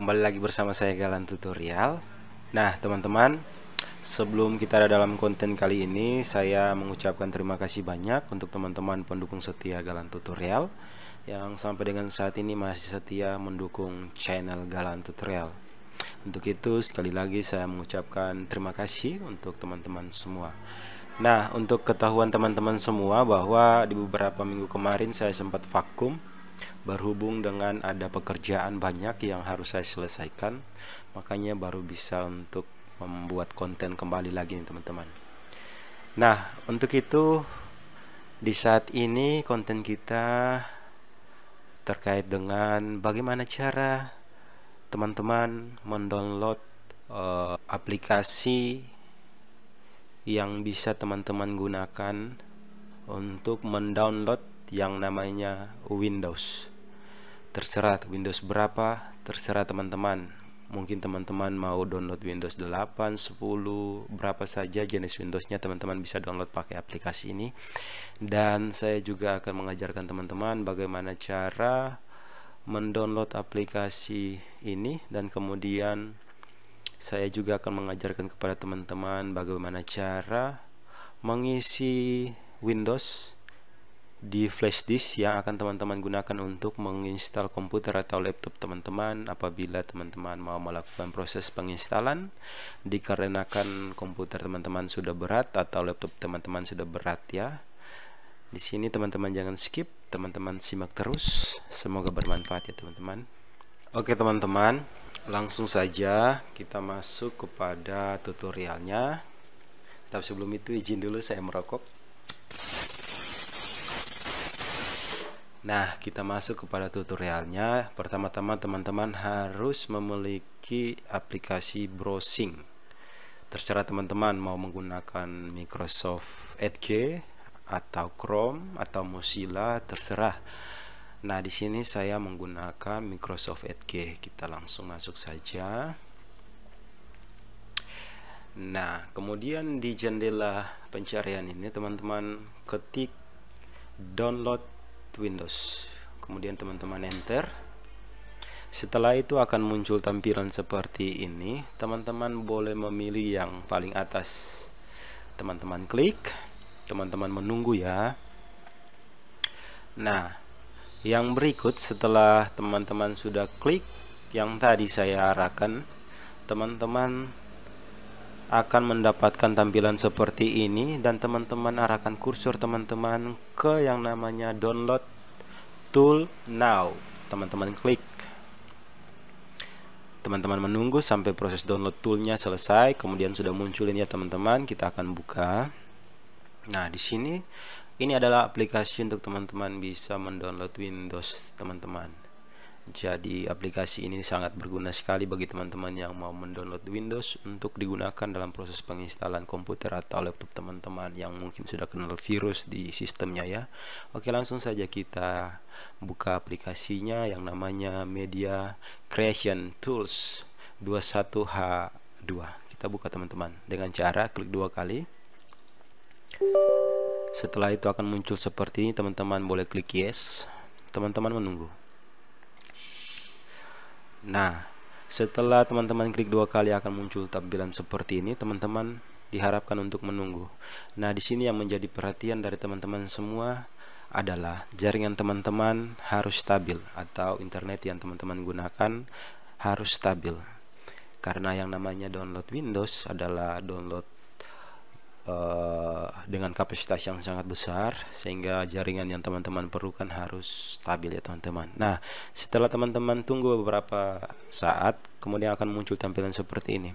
kembali lagi bersama saya Galan Tutorial. Nah, teman-teman, sebelum kita ada dalam konten kali ini, saya mengucapkan terima kasih banyak untuk teman-teman pendukung setia Galan Tutorial yang sampai dengan saat ini masih setia mendukung channel Galan Tutorial. Untuk itu, sekali lagi saya mengucapkan terima kasih untuk teman-teman semua. Nah, untuk ketahuan teman-teman semua bahwa di beberapa minggu kemarin saya sempat vakum berhubung dengan ada pekerjaan banyak yang harus saya selesaikan, makanya baru bisa untuk membuat konten kembali lagi nih teman-teman. Nah, untuk itu di saat ini konten kita terkait dengan bagaimana cara teman-teman mendownload aplikasi yang bisa teman-teman gunakan untuk mendownload yang namanya Windows. Terserah Windows berapa, terserah teman-teman. Mungkin teman-teman mau download Windows 8, 10, berapa saja jenis Windowsnya teman-teman bisa download pakai aplikasi ini. Dan saya juga akan mengajarkan teman-teman bagaimana cara mendownload aplikasi ini, dan kemudian saya juga akan mengajarkan kepada teman-teman bagaimana cara mengisi Windows di flash disk yang akan teman-teman gunakan untuk menginstal komputer atau laptop teman-teman apabila teman-teman mau melakukan proses penginstalan, dikarenakan komputer teman-teman sudah berat atau laptop teman-teman sudah berat ya. Di sini teman-teman jangan skip, teman-teman simak terus, semoga bermanfaat ya teman-teman. Oke teman-teman, langsung saja kita masuk kepada tutorialnya. Tapi sebelum itu izin dulu saya merokok. Nah, kita masuk kepada tutorialnya. Pertama-tama teman-teman harus memiliki aplikasi browsing. Terserah teman-teman mau menggunakan Microsoft Edge atau Chrome atau Mozilla, terserah. Nah, di sini saya menggunakan Microsoft Edge. Kita langsung masuk saja. Nah, kemudian di jendela pencarian ini teman-teman ketik download Windows, kemudian teman-teman enter. Setelah itu akan muncul tampilan seperti ini. Teman-teman boleh memilih yang paling atas. Teman-teman klik, teman-teman menunggu ya. Nah, yang berikut setelah teman-teman sudah klik yang tadi saya arahkan, teman-teman akan mendapatkan tampilan seperti ini, dan teman-teman arahkan kursor teman-teman ke yang namanya download tool now. Teman-teman klik. Teman-teman menunggu sampai proses download toolnya selesai, kemudian sudah muncul ini ya teman-teman. Kita akan buka. Nah, di sini ini adalah aplikasi untuk teman-teman bisa mendownload Windows teman-teman. Jadi aplikasi ini sangat berguna sekali bagi teman-teman yang mau mendownload Windows untuk digunakan dalam proses penginstalan komputer atau laptop teman-teman yang mungkin sudah kenal virus di sistemnya ya. Oke, langsung saja kita buka aplikasinya yang namanya Media Creation Tools 21H2. Kita buka teman-teman dengan cara klik 2 kali. Setelah itu akan muncul seperti ini, teman-teman boleh klik yes. Teman-teman menunggu. Nah, setelah teman-teman klik 2 kali akan muncul tampilan seperti ini. Teman-teman diharapkan untuk menunggu. Nah, di sini yang menjadi perhatian dari teman-teman semua adalah jaringan teman-teman harus stabil atau internet yang teman-teman gunakan harus stabil. Karena yang namanya download Windows adalah download dengan kapasitas yang sangat besar, sehingga jaringan yang teman-teman perlukan harus stabil ya teman-teman. Nah, setelah teman-teman tunggu beberapa saat, kemudian akan muncul tampilan seperti ini.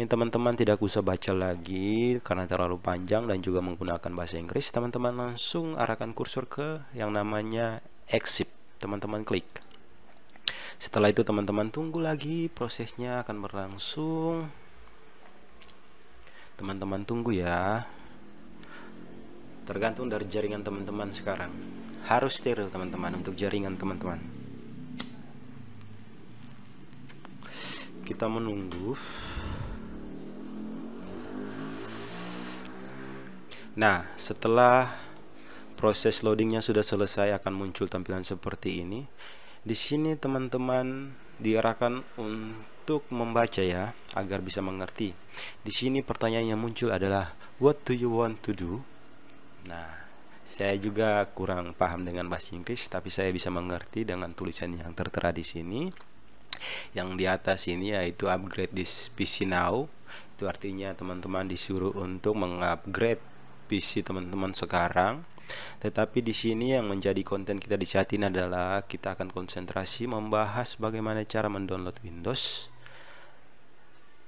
Ini teman-teman tidak usah baca lagi karena terlalu panjang dan juga menggunakan bahasa Inggris. Teman-teman langsung arahkan kursor ke yang namanya exit. Teman-teman klik. Setelah itu teman-teman tunggu lagi, prosesnya akan berlangsung. Teman-teman tunggu ya. Tergantung dari jaringan teman-teman sekarang. Harus steril teman-teman untuk jaringan teman-teman. Kita menunggu. Nah, setelah proses loadingnya sudah selesai akan muncul tampilan seperti ini. Di sini teman-teman diarahkan untuk membaca ya, agar bisa mengerti. Di sini pertanyaan yang muncul adalah what do you want to do? Nah, saya juga kurang paham dengan bahasa Inggris, tapi saya bisa mengerti dengan tulisan yang tertera di sini. Yang di atas ini yaitu upgrade this PC now. Itu artinya teman-teman disuruh untuk mengupgrade PC teman-teman sekarang. Tetapi di sini yang menjadi konten kita di saat ini adalah kita akan konsentrasi membahas bagaimana cara mendownload Windows,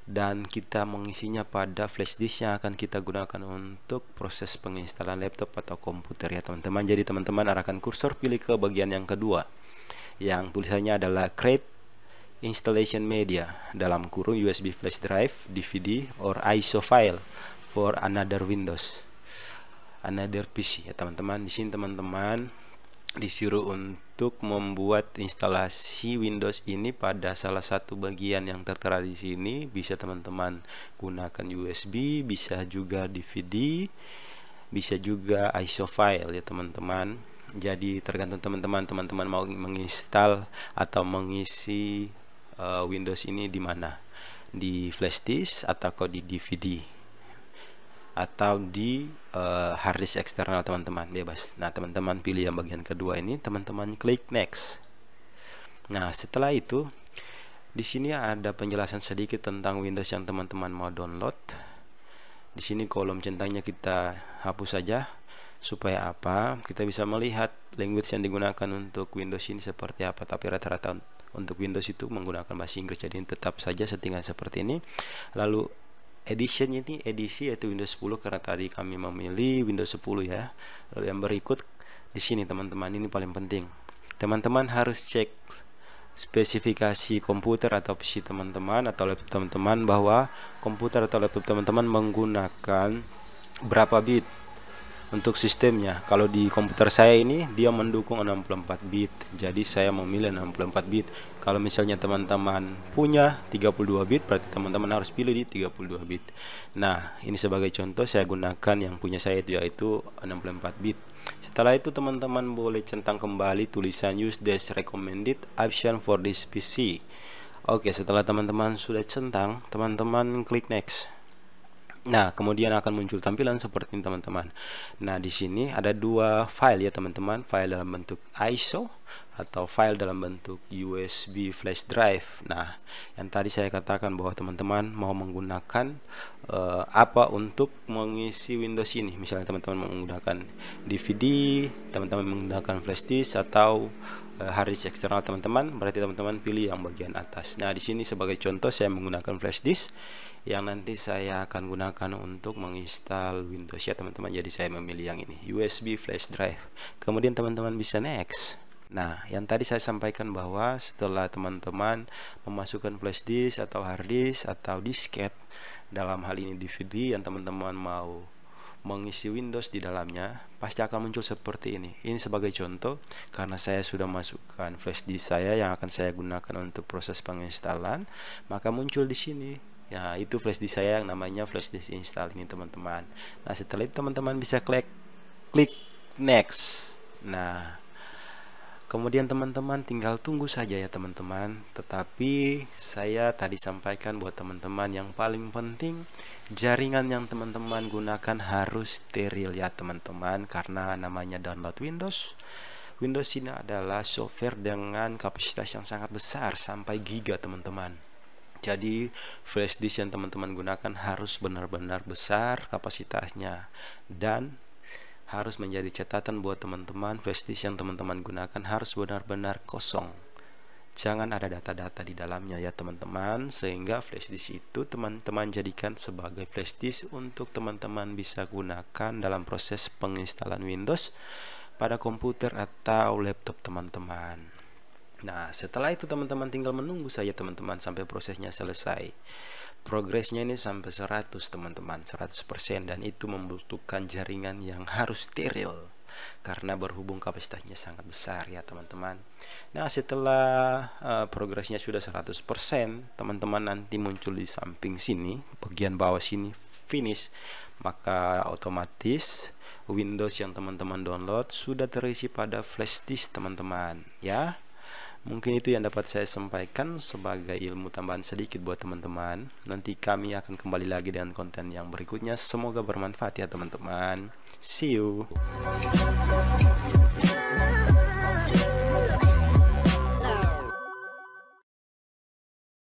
dan kita mengisinya pada flash disk yang akan kita gunakan untuk proses penginstalan laptop atau komputer ya teman-teman. Jadi teman-teman arahkan kursor pilih ke bagian yang kedua yang tulisannya adalah create installation media dalam kurung USB flash drive, DVD, or ISO file for another Windows, another PC ya teman-teman. Di sini teman-teman disuruh untuk membuat instalasi Windows ini pada salah satu bagian yang tertera di sini. Bisa teman-teman gunakan USB, bisa juga DVD, bisa juga ISO file ya teman-teman. Jadi tergantung teman-teman mau menginstal atau mengisi Windows ini di mana, di flash disk atau di DVD atau di hard disk eksternal teman-teman, bebas. Nah teman-teman pilih yang bagian kedua ini, teman-teman klik next. Nah setelah itu di sini ada penjelasan sedikit tentang Windows yang teman-teman mau download. Di sini kolom centangnya kita hapus saja. Supaya apa? Kita bisa melihat language yang digunakan untuk Windows ini seperti apa. Tapi rata-rata untuk Windows itu menggunakan bahasa Inggris, jadi tetap saja settingan seperti ini. Lalu edition ini edisi yaitu Windows 10 karena tadi kami memilih Windows 10 ya. Lalu yang berikut di sini teman-teman, ini paling penting. Teman-teman harus cek spesifikasi komputer atau PC teman-teman atau laptop teman-teman, bahwa komputer atau laptop teman-teman menggunakan berapa bit untuk sistemnya. Kalau di komputer saya ini dia mendukung 64 bit, jadi saya memilih 64 bit. Kalau misalnya teman-teman punya 32 bit, berarti teman-teman harus pilih di 32 bit. Nah ini sebagai contoh saya gunakan yang punya saya yaitu 64 bit. Setelah itu teman-teman boleh centang kembali tulisan use this recommended option for this PC. Oke, setelah teman-teman sudah centang, teman-teman klik next. Nah, kemudian akan muncul tampilan seperti ini teman-teman. Nah, di sini ada dua file ya teman-teman, file dalam bentuk ISO atau file dalam bentuk USB flash drive. Nah, yang tadi saya katakan bahwa teman-teman mau menggunakan apa untuk mengisi Windows ini. Misalnya teman-teman menggunakan DVD, teman-teman menggunakan flash disk atau hard disk eksternal teman-teman, berarti teman-teman pilih yang bagian atas. Nah, di sini sebagai contoh saya menggunakan flash disk yang nanti saya akan gunakan untuk menginstal Windows ya teman-teman. Jadi saya memilih yang ini, USB flash drive. Kemudian teman-teman bisa next. Nah, yang tadi saya sampaikan bahwa setelah teman-teman memasukkan flash disk atau hard disk atau disket, dalam hal ini DVD, yang teman-teman mau mengisi Windows di dalamnya, pasti akan muncul seperti ini. Ini sebagai contoh karena saya sudah masukkan flash disk saya yang akan saya gunakan untuk proses penginstalan, maka muncul di sini. Ya, itu flash disk saya yang namanya flash disk install ini teman-teman. Nah, setelah itu teman-teman bisa klik next. Nah, kemudian teman-teman tinggal tunggu saja ya teman-teman. Tetapi saya tadi sampaikan buat teman-teman yang paling penting, jaringan yang teman-teman gunakan harus steril ya teman-teman, karena namanya download Windows. Windows ini adalah software dengan kapasitas yang sangat besar, sampai giga teman-teman. Jadi flash disk yang teman-teman gunakan harus benar-benar besar kapasitasnya, dan harus menjadi catatan buat teman-teman, flash disk yang teman-teman gunakan harus benar-benar kosong. Jangan ada data-data di dalamnya ya teman-teman, sehingga flash disk itu teman-teman jadikan sebagai flash disk untuk teman-teman bisa gunakan dalam proses penginstalan Windows pada komputer atau laptop teman-teman. Nah, setelah itu teman-teman tinggal menunggu saja teman-teman sampai prosesnya selesai. Progresnya ini sampai 100 teman-teman, 100%, dan itu membutuhkan jaringan yang harus steril karena berhubung kapasitasnya sangat besar ya teman-teman. Nah, setelah progresnya sudah 100%, teman-teman nanti muncul di samping sini, bagian bawah sini, finish, maka otomatis Windows yang teman-teman download sudah terisi pada flash disk teman-teman ya. Mungkin itu yang dapat saya sampaikan sebagai ilmu tambahan sedikit buat teman-teman. Nanti kami akan kembali lagi dengan konten yang berikutnya. Semoga bermanfaat ya teman-teman. See you.